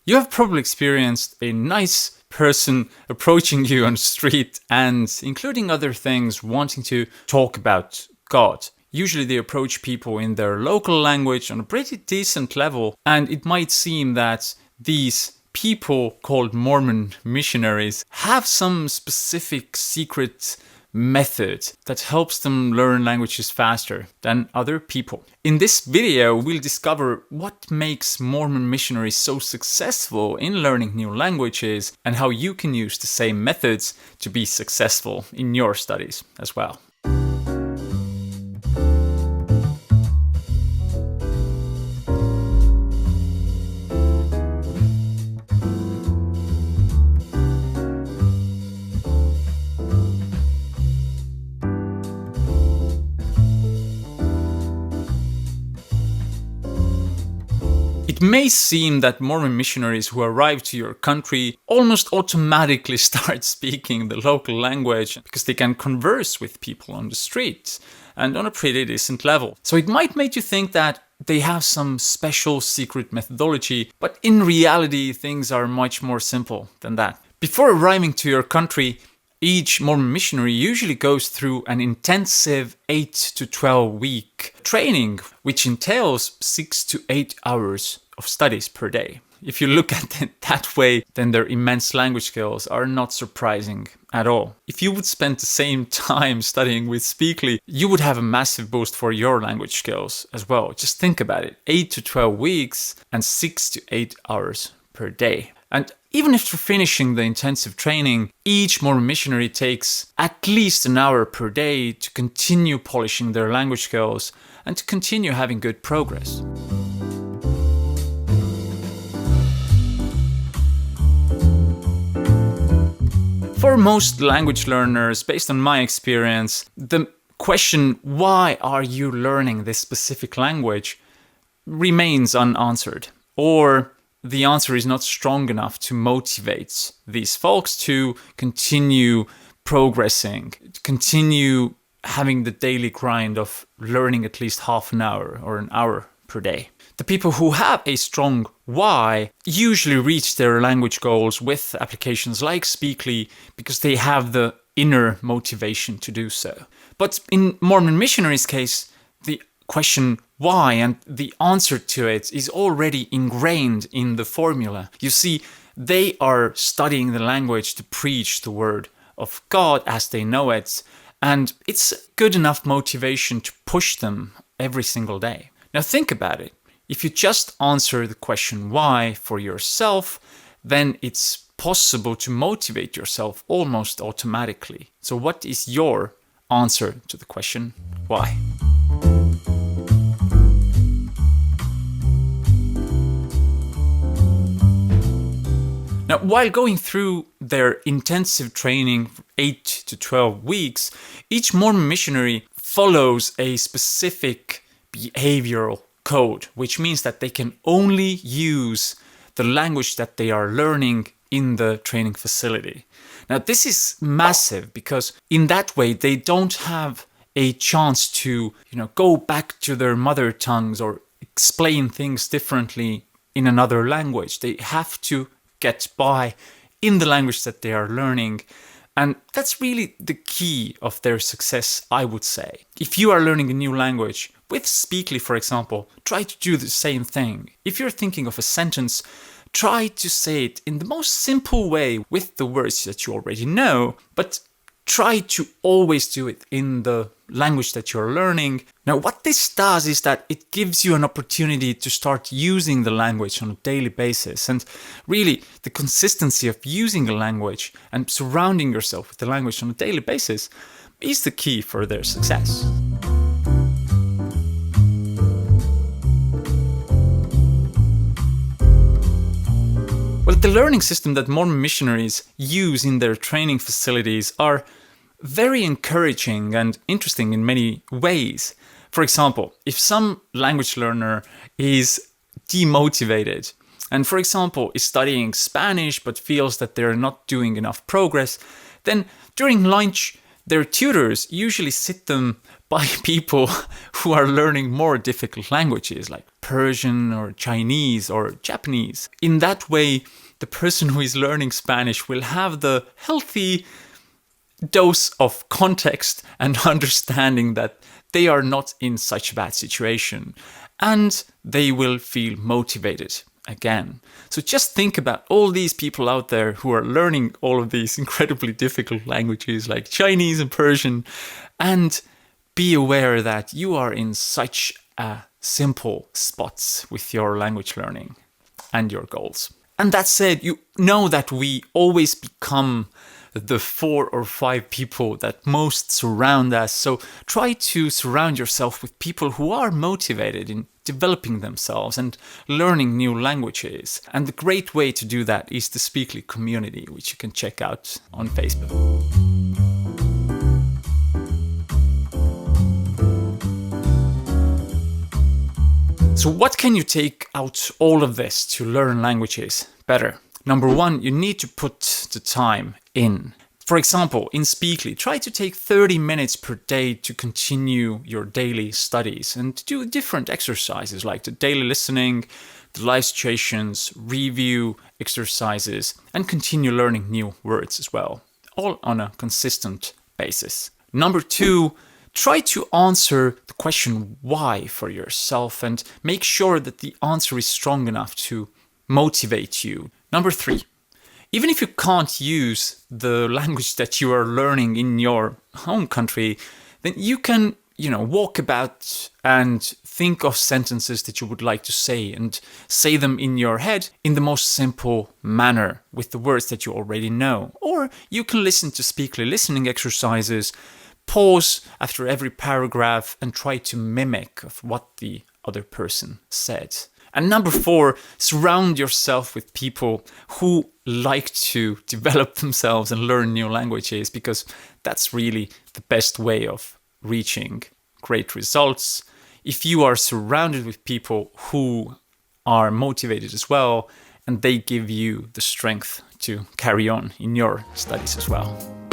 You have probably experienced a nice person approaching you on the street and, including other things, wanting to talk about God. Usually they approach people in their local language on a pretty decent level, and it might seem that these people called Mormon missionaries have some specific secret method that helps them learn languages faster than other people. In this video, we'll discover what makes Mormon missionaries so successful in learning new languages and how you can use the same methods to be successful in your studies as well. It may seem that Mormon missionaries who arrive to your country almost automatically start speaking the local language because they can converse with people on the street and on a pretty decent level. So it might make you think that they have some special secret methodology, but in reality things are much more simple than that. Before arriving to your country, each Mormon missionary usually goes through an intensive 8 to 12 week training, which entails 6 to 8 hours of studies per day. If you look at it that way, then their immense language skills are not surprising at all. If you would spend the same time studying with Speakly, you would have a massive boost for your language skills as well. Just think about it, 8 to 12 weeks and 6 to 8 hours per day. And even after finishing the intensive training, each Mormon missionary takes at least an hour per day to continue polishing their language skills and to continue having good progress. For most language learners, based on my experience, the question, why are you learning this specific language, remains unanswered. Or the answer is not strong enough to motivate these folks to continue progressing, to continue having the daily grind of learning at least half an hour or an hour per day. The people who have a strong why usually reach their language goals with applications like Speakly because they have the inner motivation to do so. But in Mormon missionaries' case, the question why and the answer to it is already ingrained in the formula. You see, they are studying the language to preach the word of God as they know it, and it's good enough motivation to push them every single day. Now think about it. If you just answer the question why for yourself, then it's possible to motivate yourself almost automatically. So what is your answer to the question why? Now, while going through their intensive training, 8 to 12 weeks, each Mormon missionary follows a specific behavioral code, which means that they can only use the language that they are learning in the training facility. Now, this is massive because in that way they don't have a chance to, go back to their mother tongues or explain things differently in another language. They have to get by in the language that they are learning. And that's really the key of their success, I would say. If you are learning a new language, with Speakly, for example, try to do the same thing. If you're thinking of a sentence, try to say it in the most simple way with the words that you already know, but try to always do it in the language that you're learning. Now, what this does is that it gives you an opportunity to start using the language on a daily basis. And really, the consistency of using a language and surrounding yourself with the language on a daily basis is the key for their success. Well, the learning system that Mormon missionaries use in their training facilities are very encouraging and interesting in many ways. For example, if some language learner is demotivated and, for example, is studying Spanish but feels that they're not doing enough progress, then during lunch, their tutors usually sit them by people who are learning more difficult languages like Persian or Chinese or Japanese. In that way, the person who is learning Spanish will have the healthy dose of context and understanding that they are not in such a bad situation, and they will feel motivated again. So just think about all these people out there who are learning all of these incredibly difficult languages like Chinese and Persian, and be aware that you are in such a simple spots with your language learning and your goals. And that said, you know that we always become the 4 or 5 people that most surround us. So try to surround yourself with people who are motivated in developing themselves and learning new languages. And the great way to do that is the Speakly community, which you can check out on Facebook. So what can you take out all of this to learn languages better? Number 1, you need to put the time in. For example, in Speakly, try to take 30 minutes per day to continue your daily studies and do different exercises like the daily listening, the live situations, review exercises, and continue learning new words as well, all on a consistent basis. Number 2, try to answer the question why for yourself and make sure that the answer is strong enough to motivate you. Number 3, even if you can't use the language that you are learning in your home country, then you can, walk about and think of sentences that you would like to say and say them in your head in the most simple manner with the words that you already know. Or you can listen to Speakly listening exercises, pause after every paragraph and try to mimic of what the other person said. And number 4, surround yourself with people who like to develop themselves and learn new languages, because that's really the best way of reaching great results. If you are surrounded with people who are motivated as well, and they give you the strength to carry on in your studies as well.